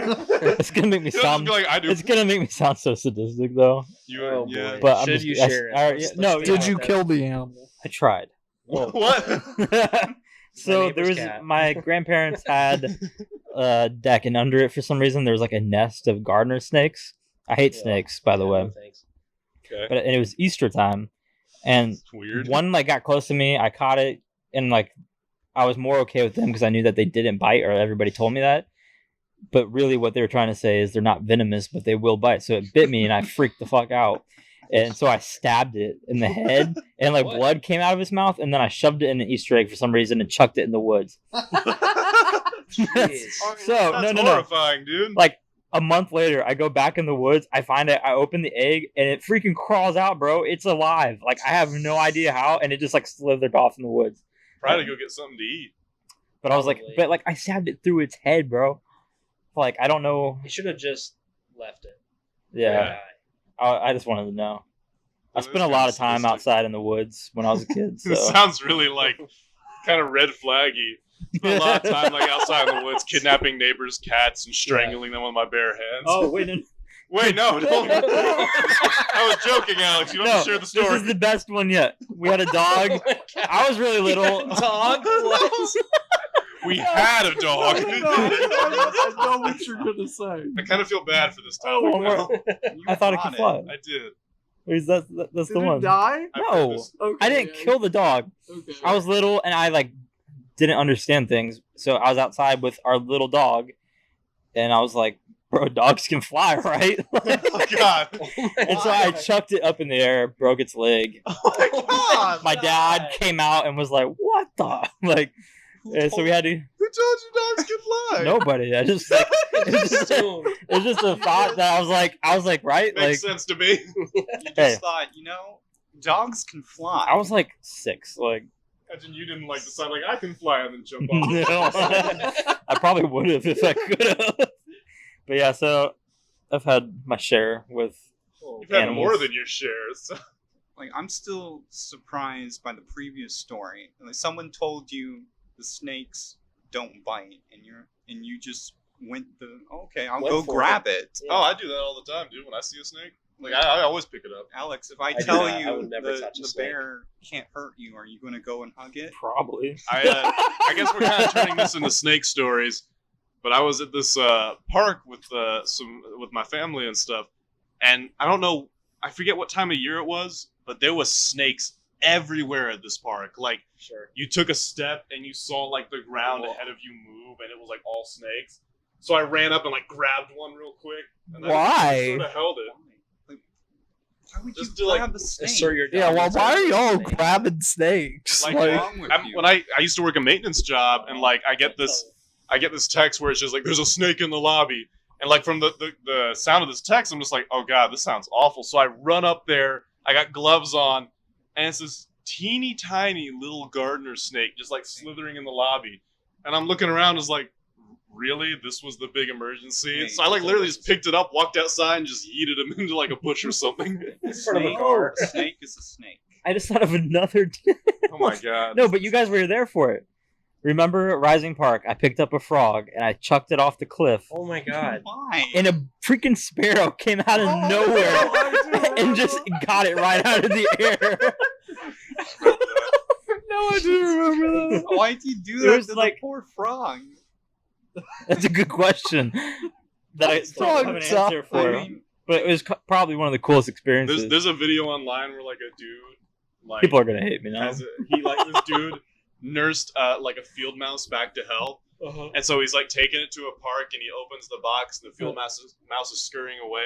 It's gonna make me You'll just sound. be like I do. It's gonna make me sound so sadistic, though. You Oh, yeah. boy. But I'm Should just, you I- share it? I- Let's- yeah, let's no, think Did about you that. kill the animal? I tried. Whoa. What? So neighbor's there was cat. my grandparents had a deck, and under it, for some reason, there was like a nest of gardener snakes. I hate Yeah. snakes, by the Yeah, way. no thanks. Okay. But and it was Easter time, and It's weird. one like got close to me. I caught it, and like I was more okay with them because I knew that they didn't bite, or everybody told me that. But really, what they were trying to say is they're not venomous, but they will bite. So it bit me, and I freaked the fuck out. And so I stabbed it in the head, and like What? blood came out of his mouth. And then I shoved it in an Easter egg for some reason and chucked it in the woods. Jeez. So, That's no. horrifying, dude. Like a month later, I go back in the woods. I find it. I open the egg, and it freaking crawls out, bro. It's alive. Like I have no idea how, and it just like slithered off in the woods. Probably to go get something to eat. But I was like, Probably. but like I stabbed it through its head, bro. Like I don't know. You should have just left it. Yeah, I just wanted to know. I Well, spent a that's lot kinda of time sadistic. outside in the woods when I was a kid. So. This sounds really like kind of red flaggy. Spent a lot of time like outside in the woods, kidnapping neighbors' cats and strangling them with my bare hands. Oh wait, no, Wait, no, don't. I was joking, Alex. You don't have to share the this story. is the best one yet. We had a dog. I was really little. Dog? What? We had a dog. I know what you're gonna say. I kind of feel bad for this topic Oh, now. I thought it could fly. I did. Wait, that's Did the it one. die? I No. purposed- Okay, I didn't yeah. kill the dog. Okay. I was little and I like didn't understand things. So I was outside with our little dog, and I was like, "Bro, dogs can fly, right?" Oh God! And so I chucked it up in the air, broke its leg. Oh my God! My dad came out and was like, "What the?" Like, and so we had to. Who told you dogs can fly? Nobody. I just like, it was just a thought that I was like, right? Makes Like, sense to me. You just Hey. thought, dogs can fly. I was like 6. Like, Imagine you didn't like decide like I can fly and then jump no. off. I probably would have if I could have. But yeah, so I've had my share with. You've had Animals. more than your share. So. Like, I'm still surprised by the previous story. Like, someone told you the snakes don't bite, and you just went I'll Went go for grab it. Yeah. Oh, I do that all the time, dude. When I see a snake, like I always pick it up. Alex, if I do tell that. I you would never touch a the snake. bear can't hurt you, are you going to go and hug it? Probably. I guess we're kind of turning this into snake stories, but I was at this park with my family and stuff, and I don't know, I forget what time of year it was, but there was snakes everywhere at this park. Like, Sure. you took a step and you saw like the ground Oh. ahead of you move, and it was like all snakes. So I ran up and like grabbed one real quick. And Why? Sort of held it. Like, why would Just you to, like, grab the snake? Assert your Yeah, well, dominance why over are the y'all snake. grabbing snakes? Like, What's Like, wrong with you? When I used to work a maintenance job, and like I get this text where it's just like, there's a snake in the lobby, and like from the sound of this text, I'm just like, oh god, this sounds awful. So I run up there, I got gloves on, and it's this teeny tiny little gardener snake just like slithering in the lobby, and I'm looking around, is like, really, this was the big emergency? Hey, So I like literally just picked it up, walked outside, and just yeeted him into like a bush or something. A front of a snake, car. a snake is a snake. I just thought of another. Oh my god. No, but you guys were there for it. Remember at Rising Park? I picked up a frog and I chucked it off the cliff, Oh my god. Why? and a freaking sparrow came out of Oh, nowhere I do and just got it right out of the air. no, I do remember that. Why'd you do It that was to like- the poor frog? That's a good question that I still don't have an Frog answer for. I mean, But it was probably one of the coolest experiences. There's a video online where like a dude like People are gonna hate me now. this dude nursed like a field mouse back to health, Uh-huh. and so he's like taking it to a park, and he opens the box, and the field mouse is scurrying away,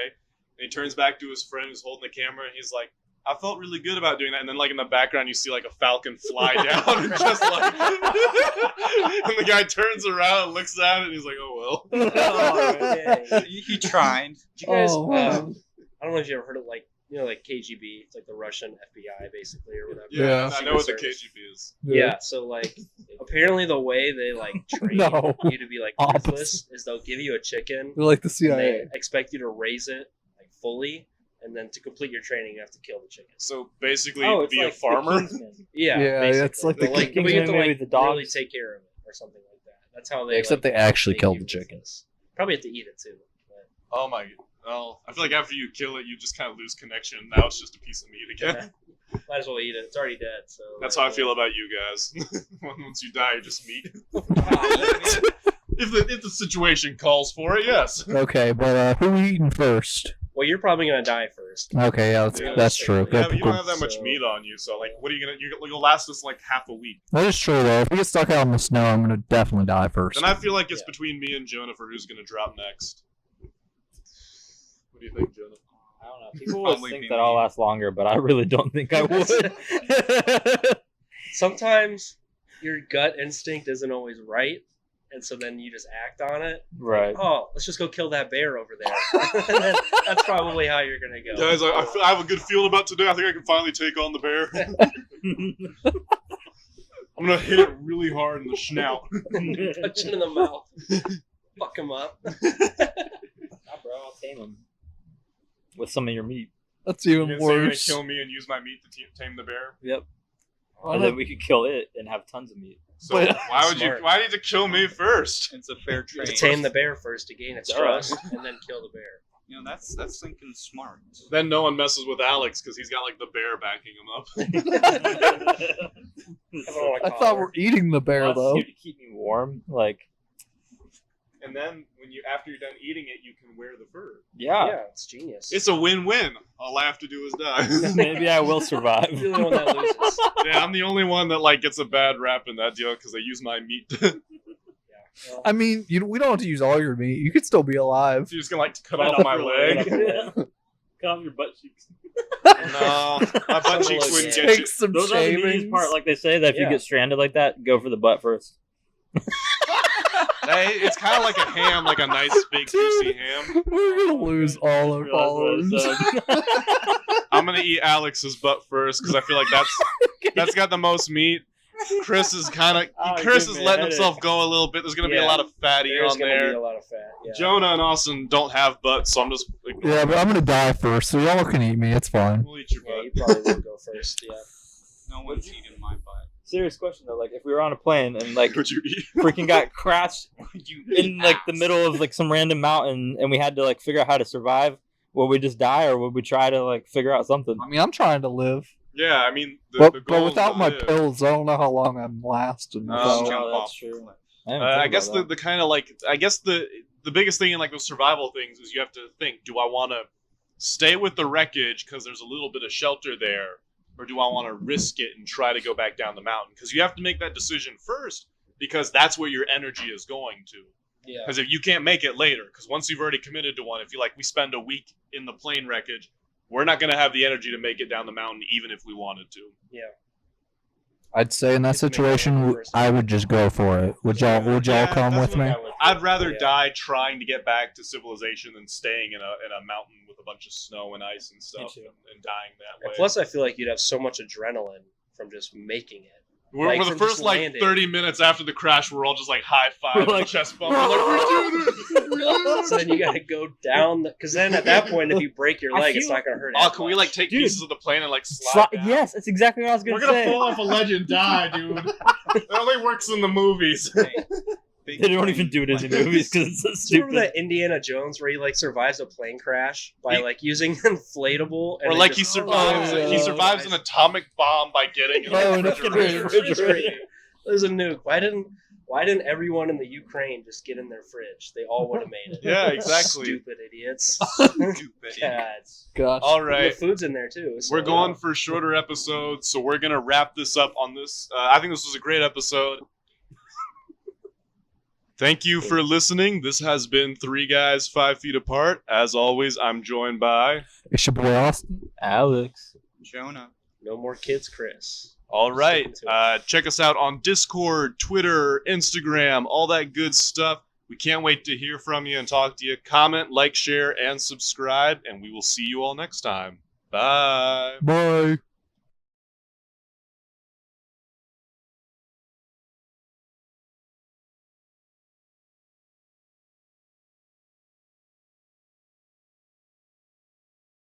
and he turns back to his friend who's holding the camera, and he's like, I felt really good about doing that. And then like in the background you see like a falcon fly down and just like and the guy turns around and looks at it and he's like, oh well. Oh, he tried. Did you guys? Oh, wow. I don't know if you ever heard of like like KGB. It's like the Russian FBI basically or whatever. Yeah. I know what the Secret Service. KGB is. Yeah. So like, apparently the way they like train No. you to be like ruthless is they'll give you a chicken. They're like the And CIA. they expect you to raise it like fully, and then to complete your training, you have to kill the chicken. So basically Oh, it's be like a farmer. The Kingsman. Yeah, Yeah, basically. it's like the But, but you have Kingsman to movie like with the really dogs. take care of it or something like that. That's how they. Except like, they actually make killed you the chicken. ruthless. Probably have to eat it too. But, Oh my. Well, I feel like after you kill it, you just kind of lose connection. Now it's just a piece of meat again. might as well eat it. It's already dead. So That's how I feel about you guys. Once you die, you're just meat. If the situation calls for it, yes. Okay, but who we eating first? Well, you're probably gonna die first. Okay, yeah, that's true. Yeah, Good but you don't point. have that much So- meat on you, so like, what are you gonna? You'll last us like half a week. That is true though. If we get stuck out in the snow, I'm gonna definitely die first. And I feel like it's Yeah. between me and Jonah for who's gonna drop next. What do you think, Jonah? I don't know. People would Probably think be that I'll me. last longer, but I really don't think I would. Sometimes your gut instinct isn't always right, and so then you just act on it. Right. Oh, let's just go kill that bear over there. And then that's probably how you're gonna go. Guys, I have a good feeling about today. I think I can finally take on the bear. I'm gonna hit it really hard in the snout. Punch it in the mouth. Fuck him up. Nah, bro, I'll tame him with some of your meat. That's You're even gonna worse. kill me and use my meat to tame the bear. Yep. Why And not- then we could kill it and have tons of meat. So But- why would Smart. you? Why need to kill me first? It's a fair You trade. have to tame the bear first to gain its Duh. trust, and then kill the bear. You know, that's thinking smart. Then no one messes with Alex because he's got like the bear backing him up. I thought we're eating the bear Plus, though. to keep me warm, like And then when after you're done eating it, you can wear the fur. Yeah, it's genius. It's a win-win. All I have to do is die. maybe I will survive. You're the one that loses. Yeah, I'm the only one that like gets a bad rap in that deal because they use my meat. Well, I mean, we don't have to use all your meat. You could still be alive. You're just gonna like cut off my leg. Cut off your butt cheeks. No, my butt cheeks wouldn't get you. Take some Those are the shavings. meanest part. Like they say that if you Yeah. get stranded like that, go for the butt first. It's kind of like a ham, like a nice big juicy ham. We're gonna lose all our followers. I'm gonna eat Alex's butt first because I feel like that's got the most meat. Chris is kind of Oh, Chris give is me a letting headache. himself go a little bit. There's gonna be a Yeah, lot of fatty There's on gonna be there. a lot of fat. Yeah. Jonah and Austin don't have butts, so I'm just Yeah, but I'm gonna die first, so y'all can eat me. It's fine. we'll eat your Yeah, butt. you probably will go first. Yeah. No one's eating my butt. Serious question though, like if we were on a plane and like Would you eat? freaking got crashed You in like the middle of like some random mountain and we had to like figure out how to survive, would we just die or would we try to like figure out something? I mean, I'm trying to live, Yeah, I mean, the but goal is without to my live. pills, I don't know how long I'm lasting. Oh, so- jump that's off the true. cliff. I didn't think I guess about the kind of like the biggest thing in like those survival things is you have to think: do I want to stay with the wreckage because there's a little bit of shelter there, or do I want to risk it and try to go back down the mountain? Because you have to make that decision first, because that's where your energy is going to. Yeah. Because if you can't make it later, because once you've already committed to one, if you like, we spend a week in the plane wreckage, we're not going to have the energy to make it down the mountain, even if we wanted to. Yeah. I'd say in that It's maybe situation, one person. I would just go for it. Would y'all Yeah, come that's with what me? I'd rather Yeah. die trying to get back to civilization than staying in a mountain with a bunch of snow and ice and stuff too. and dying that And way. plus, I feel like you'd have so much adrenaline from just making it. we're like, the from first just like landing. 30 minutes after the crash, we're all just like high five, We're and like, chest bump. We're like, we do this. We do So this. then you got to go down, because then at that point, if you break your I leg, it's feel- not going to hurt. Oh, as can we much. like take Dude. pieces of the plane and like slide down? Yes, that's exactly what I was gonna We're gonna say. fall off a ledge and die, dude. It only works in the movies. Hey, big They don't brain. even do it in the Like- movies because it's so Do you stupid. remember that Indiana Jones where he like survives a plane crash by He- like using inflatable, and Or they like he just- survives, Oh, he yeah. survives an atomic bomb by getting in Oh, a no, refrigerator. There's a nuke. Why didn't everyone in the Ukraine just get in their fridge? They all would have made it. Yeah, exactly. Stupid idiots. Stupid. God. Gosh. All The right. food's in there too. So, We're going for shorter episodes, so we're gonna wrap this up on this. I think this was a great episode. Thank you for listening. This has been 3 Guys 5 Feet Apart. As always, I'm joined by. It's your boy Austin. Alex. Jonah. No more kids, Chris. All right. Sticking to Check us out on Discord, Twitter, Instagram, all that good stuff. We can't wait to hear from you and talk to you. Comment, like, share, and subscribe, and we will see you all next time. Bye. Bye.